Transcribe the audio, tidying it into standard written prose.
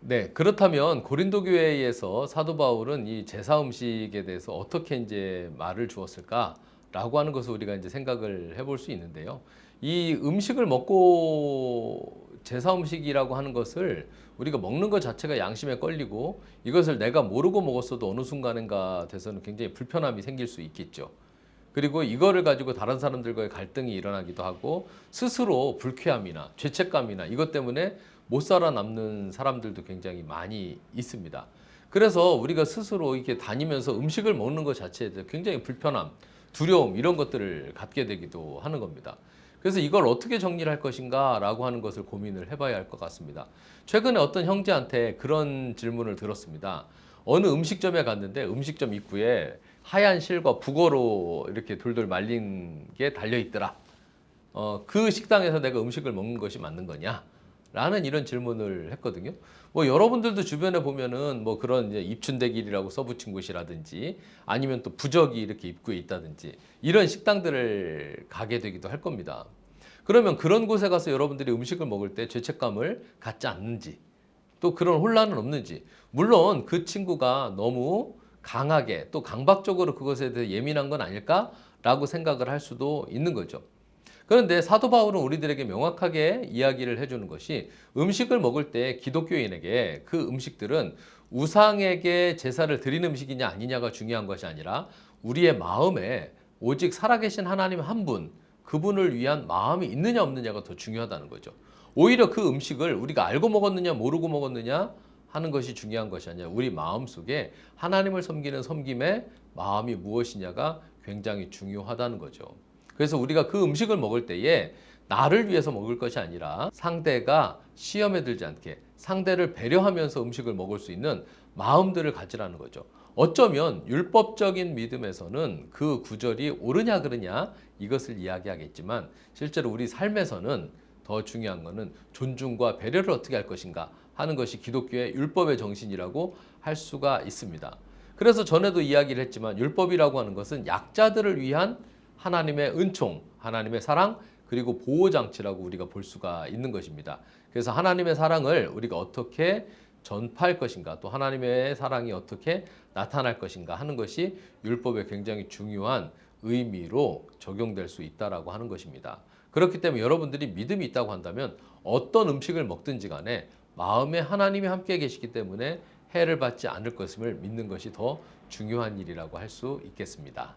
네, 그렇다면 고린도 교회에서 사도 바울은 이 제사 음식에 대해서 어떻게 이제 말을 주었을까라고 하는 것을 우리가 이제 생각을 해볼 수 있는데요. 이 음식을 먹고 제사 음식이라고 하는 것을 우리가 먹는 것 자체가 양심에 걸리고 이것을 내가 모르고 먹었어도 어느 순간인가 돼서는 굉장히 불편함이 생길 수 있겠죠. 그리고 이거를 가지고 다른 사람들과의 갈등이 일어나기도 하고 스스로 불쾌함이나 죄책감이나 이것 때문에 못 살아남는 사람들도 굉장히 많이 있습니다. 그래서 우리가 스스로 이렇게 다니면서 음식을 먹는 것 자체에 대해 굉장히 불편함, 두려움 이런 것들을 갖게 되기도 하는 겁니다. 그래서 이걸 어떻게 정리를 할 것인가 라고 하는 것을 고민을 해봐야 할 것 같습니다. 최근에 어떤 형제한테 그런 질문을 들었습니다. 어느 음식점에 갔는데 음식점 입구에 하얀 실과 북어로 이렇게 돌돌 말린 게 달려 있더라. 그 식당에서 내가 음식을 먹는 것이 맞는 거냐? 라는 이런 질문을 했거든요. 뭐 여러분들도 주변에 보면은 뭐 그런 이제 입춘대길이라고 써붙인 곳이라든지 아니면 또 부적이 이렇게 입구에 있다든지 이런 식당들을 가게 되기도 할 겁니다. 그러면 그런 곳에 가서 여러분들이 음식을 먹을 때 죄책감을 갖지 않는지 또 그런 혼란은 없는지 물론 그 친구가 너무 강하게 또 강박적으로 그것에 대해 예민한 건 아닐까라고 생각을 할 수도 있는 거죠. 그런데 사도 바울은 우리들에게 명확하게 이야기를 해주는 것이 음식을 먹을 때 기독교인에게 그 음식들은 우상에게 제사를 드리는 음식이냐 아니냐가 중요한 것이 아니라 우리의 마음에 오직 살아계신 하나님 한 분, 그분을 위한 마음이 있느냐 없느냐가 더 중요하다는 거죠. 오히려 그 음식을 우리가 알고 먹었느냐 모르고 먹었느냐 하는 것이 중요한 것이 아니라 우리 마음 속에 하나님을 섬기는 섬김의 마음이 무엇이냐가 굉장히 중요하다는 거죠. 그래서 우리가 그 음식을 먹을 때에 나를 위해서 먹을 것이 아니라 상대가 시험에 들지 않게 상대를 배려하면서 음식을 먹을 수 있는 마음들을 가지라는 거죠. 어쩌면 율법적인 믿음에서는 그 구절이 옳으냐 그르냐 이것을 이야기하겠지만 실제로 우리 삶에서는 더 중요한 것은 존중과 배려를 어떻게 할 것인가 하는 것이 기독교의 율법의 정신이라고 할 수가 있습니다. 그래서 전에도 이야기를 했지만 율법이라고 하는 것은 약자들을 위한 하나님의 은총, 하나님의 사랑, 그리고 보호장치라고 우리가 볼 수가 있는 것입니다. 그래서 하나님의 사랑을 우리가 어떻게 전파할 것인가, 또 하나님의 사랑이 어떻게 나타날 것인가 하는 것이 율법의 굉장히 중요한 의미로 적용될 수 있다라고 하는 것입니다. 그렇기 때문에 여러분들이 믿음이 있다고 한다면 어떤 음식을 먹든지 간에 마음에 하나님이 함께 계시기 때문에 해를 받지 않을 것임을 믿는 것이 더 중요한 일이라고 할 수 있겠습니다.